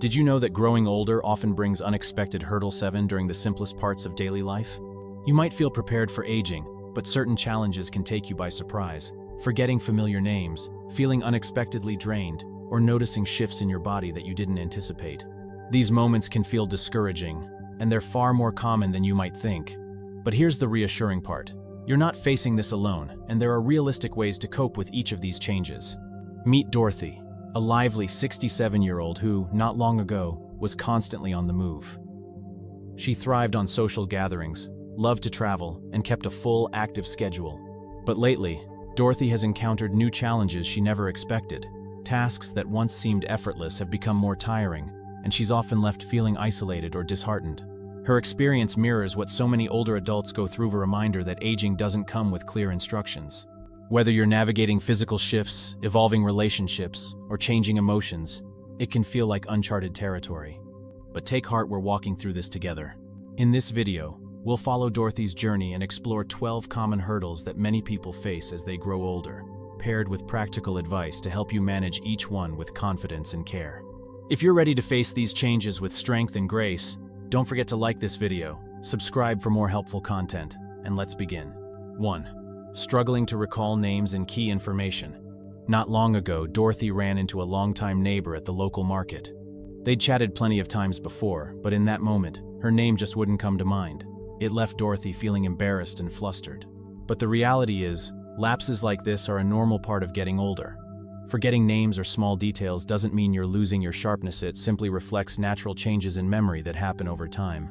Did you know that growing older often brings unexpected hurdles during the simplest parts of daily life? You might feel prepared for aging, but certain challenges can take you by surprise. Forgetting familiar names, feeling unexpectedly drained, or noticing shifts in your body that you didn't anticipate. These moments can feel discouraging, and they're far more common than you might think. But here's the reassuring part. You're not facing this alone, and there are realistic ways to cope with each of these changes. Meet Dorothy, a lively 67-year-old who, not long ago, was constantly on the move. She thrived on social gatherings, loved to travel, and kept a full, active schedule. But lately, Dorothy has encountered new challenges she never expected. Tasks that once seemed effortless have become more tiring, and she's often left feeling isolated or disheartened. Her experience mirrors what so many older adults go through, a reminder that aging doesn't come with clear instructions. Whether you're navigating physical shifts, evolving relationships, or changing emotions, it can feel like uncharted territory. But take heart, we're walking through this together. In this video, we'll follow Dorothy's journey and explore 12 common hurdles that many people face as they grow older, paired with practical advice to help you manage each one with confidence and care. If you're ready to face these changes with strength and grace, don't forget to like this video, subscribe for more helpful content, and let's begin. 1. Struggling to recall names and key information. Not long ago, Dorothy ran into a longtime neighbor at the local market. They'd chatted plenty of times before, but in that moment, her name just wouldn't come to mind. It left Dorothy feeling embarrassed and flustered. But the reality is, lapses like this are a normal part of getting older. Forgetting names or small details doesn't mean you're losing your sharpness, it simply reflects natural changes in memory that happen over time.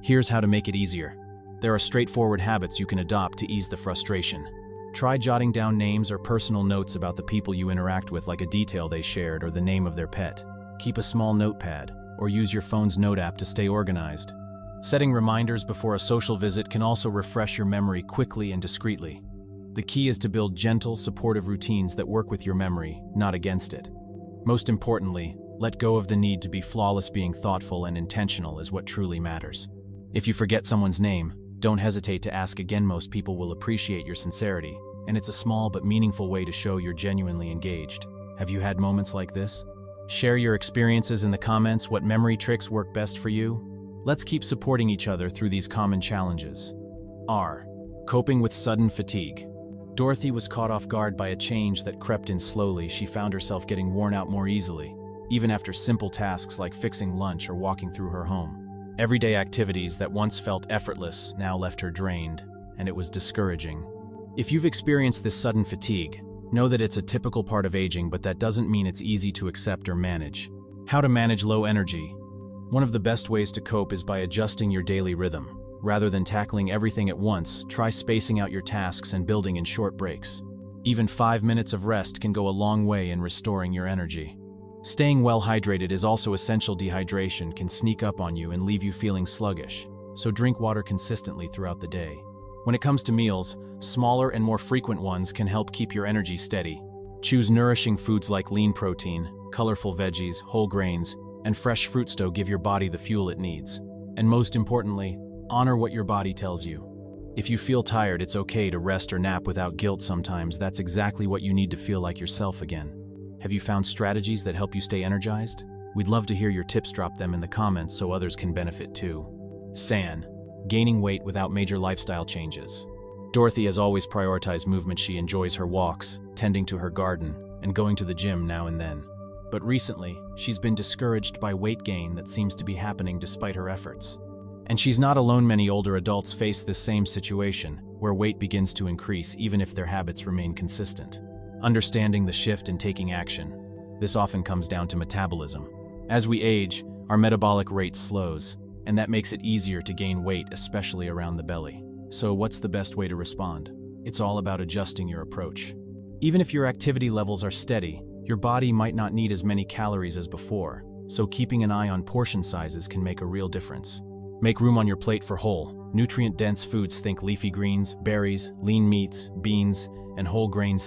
Here's how to make it easier. There are straightforward habits you can adopt to ease the frustration. Try jotting down names or personal notes about the people you interact with, like a detail they shared or the name of their pet. Keep a small notepad, or use your phone's note app to stay organized. Setting reminders before a social visit can also refresh your memory quickly and discreetly. The key is to build gentle, supportive routines that work with your memory, not against it. Most importantly, let go of the need to be flawless. Being thoughtful and intentional is what truly matters. If you forget someone's name, don't hesitate to ask again. Most people will appreciate your sincerity, and it's a small but meaningful way to show you're genuinely engaged. Have you had moments like this? Share your experiences in the comments. What memory tricks work best for you? Let's keep supporting each other through these common challenges. R. Coping with sudden fatigue. Dorothy was caught off guard by a change that crept in slowly. She found herself getting worn out more easily, even after simple tasks like fixing lunch or walking through her home. Everyday activities that once felt effortless now left her drained, and it was discouraging. If you've experienced this sudden fatigue, know that it's a typical part of aging, but that doesn't mean it's easy to accept or manage. How to manage low energy. One of the best ways to cope is by adjusting your daily rhythm. Rather than tackling everything at once, try spacing out your tasks and building in short breaks. Even 5 minutes of rest can go a long way in restoring your energy. Staying well hydrated is also essential. Dehydration can sneak up on you and leave you feeling sluggish, so drink water consistently throughout the day. When it comes to meals, smaller and more frequent ones can help keep your energy steady. Choose nourishing foods like lean protein, colorful veggies, whole grains, and fresh fruits to give your body the fuel it needs. And most importantly, honor what your body tells you. If you feel tired, it's okay to rest or nap without guilt. Sometimes that's exactly what you need to feel like yourself again. Have you found strategies that help you stay energized? We'd love to hear your tips. Drop them in the comments so others can benefit too. San. Gaining weight without major lifestyle changes. Dorothy has always prioritized movement. She enjoys her walks, tending to her garden, and going to the gym now and then. But recently, she's been discouraged by weight gain that seems to be happening despite her efforts. And she's not alone. Many older adults face this same situation, where weight begins to increase even if their habits remain consistent. Understanding the shift and taking action. This often comes down to metabolism. As we age, our metabolic rate slows, and that makes it easier to gain weight, especially around the belly. So what's the best way to respond? It's all about adjusting your approach. Even if your activity levels are steady, your body might not need as many calories as before, so keeping an eye on portion sizes can make a real difference. Make room on your plate for whole, nutrient-dense foods. Think leafy greens, berries, lean meats, beans, and whole grain.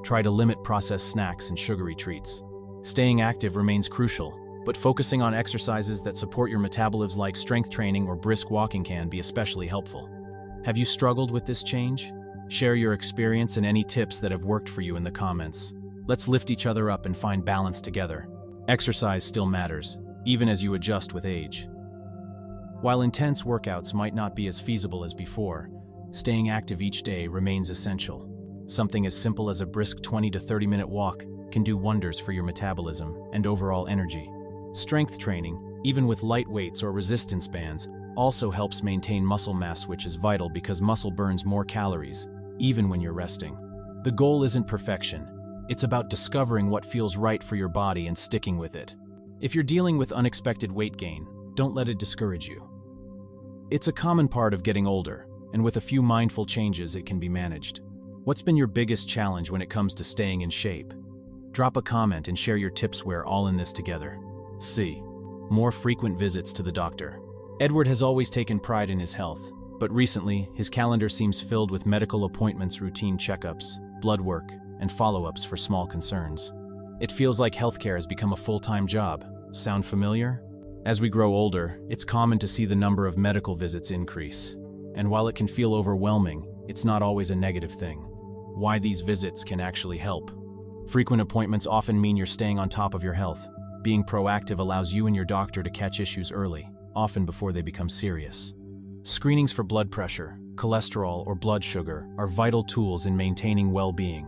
Try to limit processed snacks and sugary treats. Staying active remains crucial, but focusing on exercises that support your metabolism like strength training or brisk walking can be especially helpful. Have you struggled with this change? Share your experience and any tips that have worked for you in the comments. Let's lift each other up and find balance together. Exercise still matters, even as you adjust with age. While intense workouts might not be as feasible as before, staying active each day remains essential. Something as simple as a brisk 20 to 30-minute walk can do wonders for your metabolism and overall energy. Strength training, even with light weights or resistance bands, also helps maintain muscle mass, which is vital because muscle burns more calories, even when you're resting. The goal isn't perfection. It's about discovering what feels right for your body and sticking with it. If you're dealing with unexpected weight gain, don't let it discourage you. It's a common part of getting older, and with a few mindful changes, it can be managed. What's been your biggest challenge when it comes to staying in shape? Drop a comment and share your tips. We're all in this together. C. More frequent visits to the doctor. Edward has always taken pride in his health, but recently, his calendar seems filled with medical appointments, routine checkups, blood work, and follow-ups for small concerns. It feels like healthcare has become a full-time job. Sound familiar? As we grow older, it's common to see the number of medical visits increase. And while it can feel overwhelming, it's not always a negative thing. Why these visits can actually help. Frequent appointments often mean you're staying on top of your health. Being proactive allows you and your doctor to catch issues early, often before they become serious. Screenings for blood pressure, cholesterol, or blood sugar are vital tools in maintaining well-being.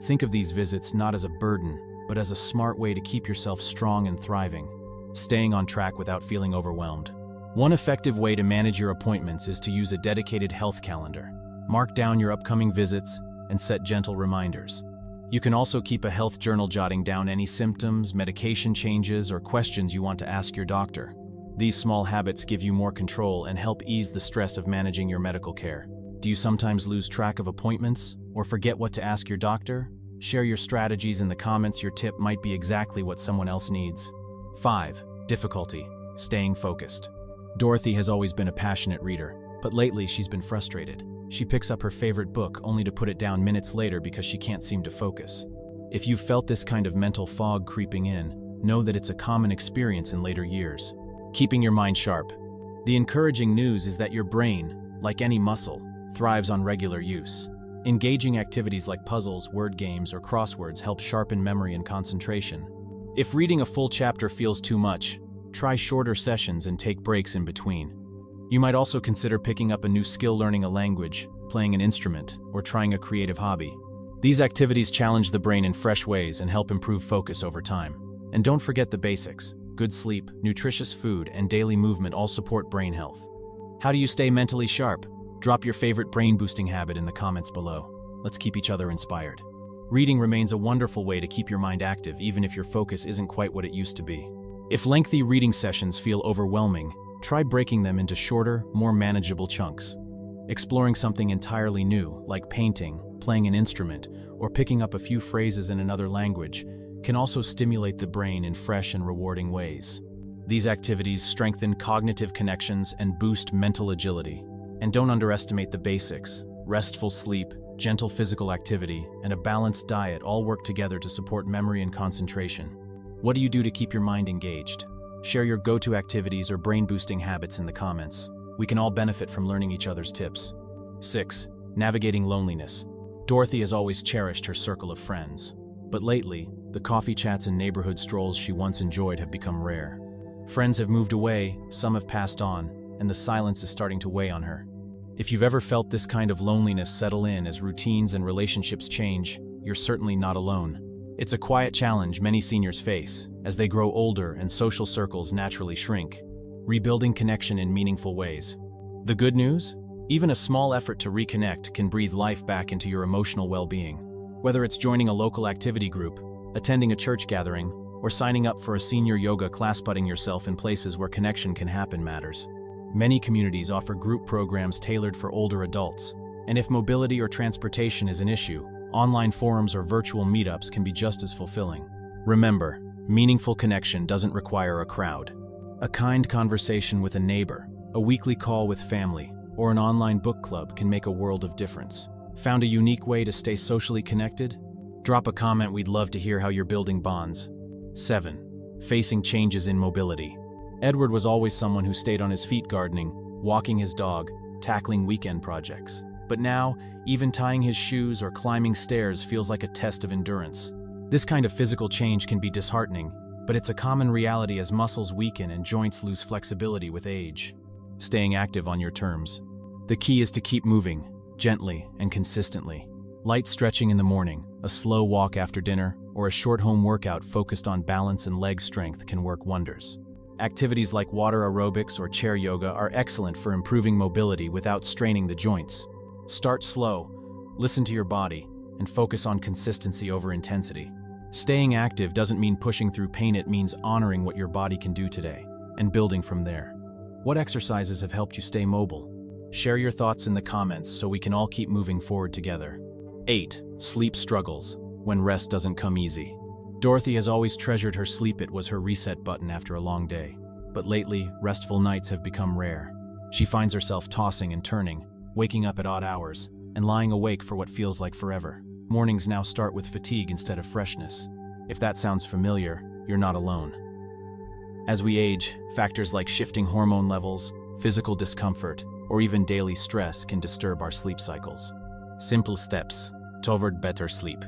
Think of these visits not as a burden, but as a smart way to keep yourself strong and thriving, staying on track without feeling overwhelmed. One effective way to manage your appointments is to use a dedicated health calendar. Mark down your upcoming visits and set gentle reminders. You can also keep a health journal, jotting down any symptoms, medication changes, or questions you want to ask your doctor. These small habits give you more control and help ease the stress of managing your medical care. Do you sometimes lose track of appointments or forget what to ask your doctor? Share your strategies in the comments. Your tip might be exactly what someone else needs. 5. Difficulty. Staying focused. Dorothy has always been a passionate reader, but lately she's been frustrated. She picks up her favorite book only to put it down minutes later because she can't seem to focus. If you've felt this kind of mental fog creeping in, know that it's a common experience in later years. Keeping your mind sharp. The encouraging news is that your brain, like any muscle, thrives on regular use. Engaging activities like puzzles, word games, or crosswords help sharpen memory and concentration. If reading a full chapter feels too much, try shorter sessions and take breaks in between. You might also consider picking up a new skill, learning a language, playing an instrument, or trying a creative hobby. These activities challenge the brain in fresh ways and help improve focus over time. And don't forget the basics. Good sleep, nutritious food, and daily movement all support brain health. How do you stay mentally sharp? Drop your favorite brain-boosting habit in the comments below. Let's keep each other inspired. Reading remains a wonderful way to keep your mind active, even if your focus isn't quite what it used to be. If lengthy reading sessions feel overwhelming, try breaking them into shorter, more manageable chunks. Exploring something entirely new, like painting, playing an instrument, or picking up a few phrases in another language, can also stimulate the brain in fresh and rewarding ways. These activities strengthen cognitive connections and boost mental agility. And don't underestimate the basics. Restful sleep, gentle physical activity, and a balanced diet all work together to support memory and concentration. What do you do to keep your mind engaged? Share your go-to activities or brain-boosting habits in the comments. We can all benefit from learning each other's tips. 6. Navigating loneliness. Dorothy has always cherished her circle of friends. But lately, the coffee chats and neighborhood strolls she once enjoyed have become rare. Friends have moved away, some have passed on, and the silence is starting to weigh on her. If you've ever felt this kind of loneliness settle in as routines and relationships change, you're certainly not alone. It's a quiet challenge many seniors face as they grow older and social circles naturally shrink, rebuilding connection in meaningful ways. The good news? Even a small effort to reconnect can breathe life back into your emotional well-being. Whether it's joining a local activity group, attending a church gathering, or signing up for a senior yoga class, putting yourself in places where connection can happen matters. Many communities offer group programs tailored for older adults, and if mobility or transportation is an issue, online forums or virtual meetups can be just as fulfilling. Remember, meaningful connection doesn't require a crowd. A kind conversation with a neighbor, a weekly call with family, or an online book club can make a world of difference. Found a unique way to stay socially connected? Drop a comment, we'd love to hear how you're building bonds. 7. Facing changes in mobility. Edward was always someone who stayed on his feet, gardening, walking his dog, tackling weekend projects. But now, even tying his shoes or climbing stairs feels like a test of endurance. This kind of physical change can be disheartening, but it's a common reality as muscles weaken and joints lose flexibility with age. Staying active on your terms. The key is to keep moving, gently and consistently. Light stretching in the morning, a slow walk after dinner, or a short home workout focused on balance and leg strength can work wonders. Activities like water aerobics or chair yoga are excellent for improving mobility without straining the joints. Start slow, listen to your body, and focus on consistency over intensity. Staying active doesn't mean pushing through pain, it means honoring what your body can do today, and building from there. What exercises have helped you stay mobile? Share your thoughts in the comments so we can all keep moving forward together. 8. Sleep struggles, when rest doesn't come easy. Dorothy has always treasured her sleep. It was her reset button after a long day. But lately, restful nights have become rare. She finds herself tossing and turning, waking up at odd hours, and lying awake for what feels like forever. Mornings now start with fatigue instead of freshness. If that sounds familiar, you're not alone. As we age, factors like shifting hormone levels, physical discomfort, or even daily stress can disturb our sleep cycles. Simple steps toward better sleep.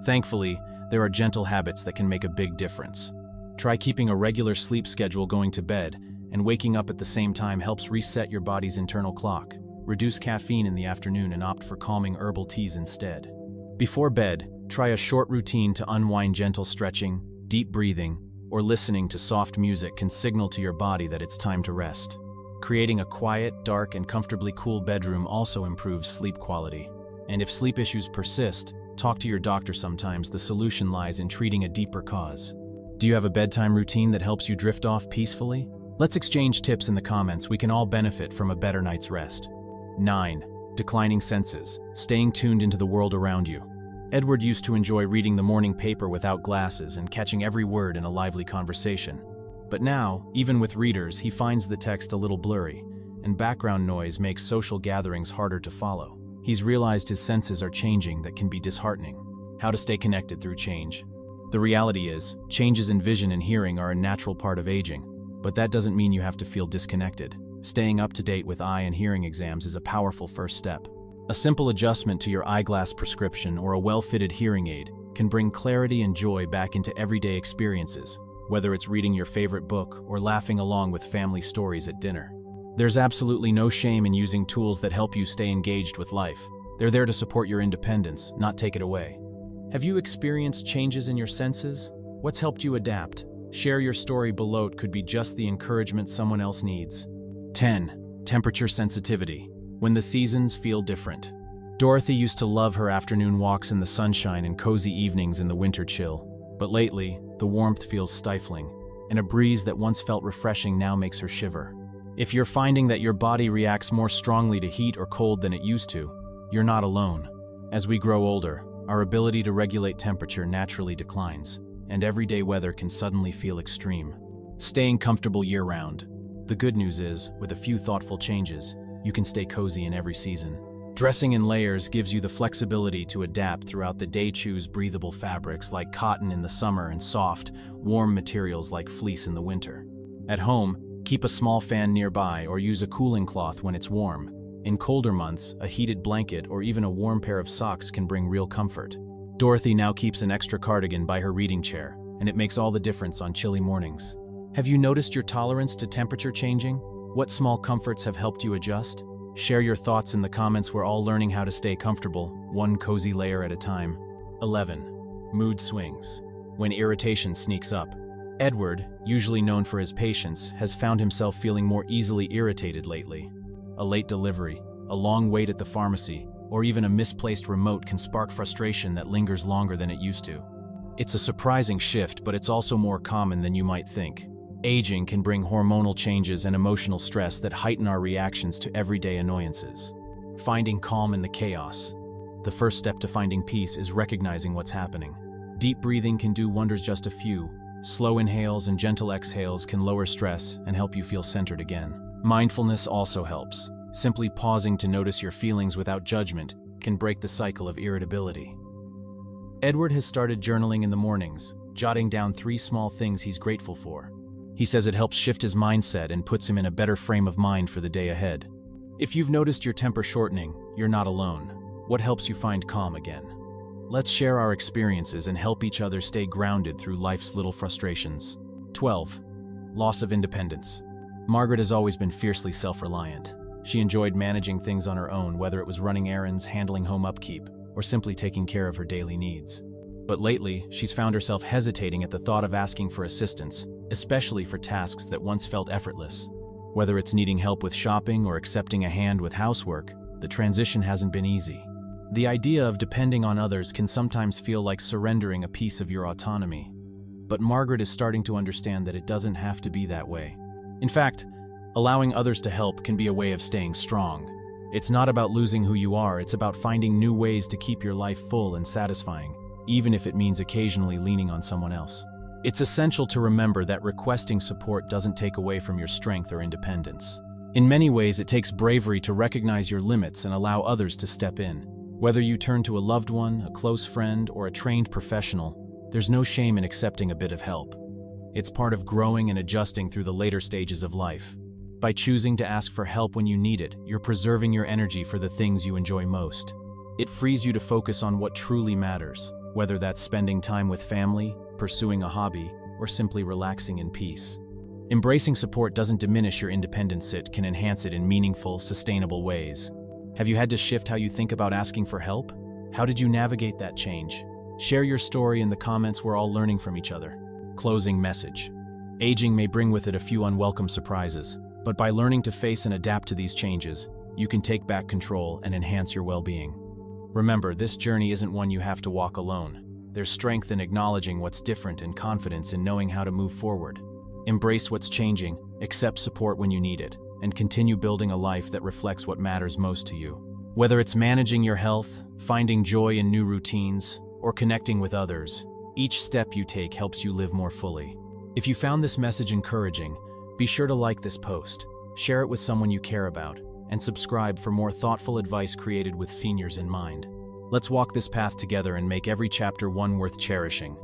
Thankfully, there are gentle habits that can make a big difference. Try keeping a regular sleep schedule. Going to bed and waking up at the same time helps reset your body's internal clock. Reduce caffeine in the afternoon and opt for calming herbal teas instead. Before bed, try a short routine to unwind. Gentle stretching, deep breathing, or listening to soft music can signal to your body that it's time to rest. Creating a quiet, dark, and comfortably cool bedroom also improves sleep quality. And if sleep issues persist, talk to your doctor. Sometimes the solution lies in treating a deeper cause. Do you have a bedtime routine that helps you drift off peacefully? Let's exchange tips in the comments. We can all benefit from a better night's rest. 9. Declining senses, staying tuned into the world around you. Edward used to enjoy reading the morning paper without glasses and catching every word in a lively conversation. But now, even with readers, he finds the text a little blurry, and background noise makes social gatherings harder to follow. He's realized his senses are changing. That can be disheartening. How to stay connected through change. The reality is, changes in vision and hearing are a natural part of aging, but that doesn't mean you have to feel disconnected. Staying up to date with eye and hearing exams is a powerful first step. A simple adjustment to your eyeglass prescription or a well-fitted hearing aid can bring clarity and joy back into everyday experiences, whether it's reading your favorite book or laughing along with family stories at dinner. There's absolutely no shame in using tools that help you stay engaged with life. They're there to support your independence, not take it away. Have you experienced changes in your senses? What's helped you adapt? Share your story below. It could be just the encouragement someone else needs. 10. Temperature sensitivity, when the seasons feel different. Dorothy used to love her afternoon walks in the sunshine and cozy evenings in the winter chill. But lately, the warmth feels stifling, and a breeze that once felt refreshing now makes her shiver. If you're finding that your body reacts more strongly to heat or cold than it used to, you're not alone. As we grow older, our ability to regulate temperature naturally declines, and everyday weather can suddenly feel extreme. Staying comfortable year-round. The good news is, with a few thoughtful changes, you can stay cozy in every season. Dressing in layers gives you the flexibility to adapt throughout the day. Choose breathable fabrics like cotton in the summer and soft, warm materials like fleece in the winter. At home, keep a small fan nearby or use a cooling cloth when it's warm. In colder months, a heated blanket or even a warm pair of socks can bring real comfort. Dorothy now keeps an extra cardigan by her reading chair, and it makes all the difference on chilly mornings. Have you noticed your tolerance to temperature changing? What small comforts have helped you adjust? Share your thoughts in the comments. We're all learning how to stay comfortable, one cozy layer at a time. 11. Mood swings, when irritation sneaks up. Edward, usually known for his patience, has found himself feeling more easily irritated lately. A late delivery, a long wait at the pharmacy, or even a misplaced remote can spark frustration that lingers longer than it used to. It's a surprising shift, but it's also more common than you might think. Aging can bring hormonal changes and emotional stress that heighten our reactions to everyday annoyances. Finding calm in the chaos. The first step to finding peace is recognizing what's happening. Deep breathing can do wonders. Just a few slow inhales and gentle exhales can lower stress and help you feel centered again. Mindfulness also helps. Simply pausing to notice your feelings without judgment can break the cycle of irritability. Edward has started journaling in the mornings, jotting down 3 small things he's grateful for. He says it helps shift his mindset and puts him in a better frame of mind for the day ahead. If you've noticed your temper shortening, you're not alone. What helps you find calm again? Let's share our experiences and help each other stay grounded through life's little frustrations. 12. Loss of independence. Margaret has always been fiercely self-reliant. She enjoyed managing things on her own, whether it was running errands, handling home upkeep, or simply taking care of her daily needs. But lately, she's found herself hesitating at the thought of asking for assistance, especially for tasks that once felt effortless. Whether it's needing help with shopping or accepting a hand with housework, the transition hasn't been easy. The idea of depending on others can sometimes feel like surrendering a piece of your autonomy. But Margaret is starting to understand that it doesn't have to be that way. In fact, allowing others to help can be a way of staying strong. It's not about losing who you are, it's about finding new ways to keep your life full and satisfying, even if it means occasionally leaning on someone else. It's essential to remember that requesting support doesn't take away from your strength or independence. In many ways, it takes bravery to recognize your limits and allow others to step in. Whether you turn to a loved one, a close friend, or a trained professional, there's no shame in accepting a bit of help. It's part of growing and adjusting through the later stages of life. By choosing to ask for help when you need it, you're preserving your energy for the things you enjoy most. It frees you to focus on what truly matters, whether that's spending time with family, pursuing a hobby, or simply relaxing in peace. Embracing support doesn't diminish your independence, it can enhance it in meaningful, sustainable ways. Have you had to shift how you think about asking for help? How did you navigate that change? Share your story in the comments. We're all learning from each other. Closing message. Aging may bring with it a few unwelcome surprises, but by learning to face and adapt to these changes, you can take back control and enhance your well-being. Remember, this journey isn't one you have to walk alone. There's strength in acknowledging what's different and confidence in knowing how to move forward. Embrace what's changing, accept support when you need it, and continue building a life that reflects what matters most to you. Whether it's managing your health, finding joy in new routines, or connecting with others, each step you take helps you live more fully. If you found this message encouraging, be sure to like this post, share it with someone you care about, and subscribe for more thoughtful advice created with seniors in mind. Let's walk this path together and make every chapter one worth cherishing.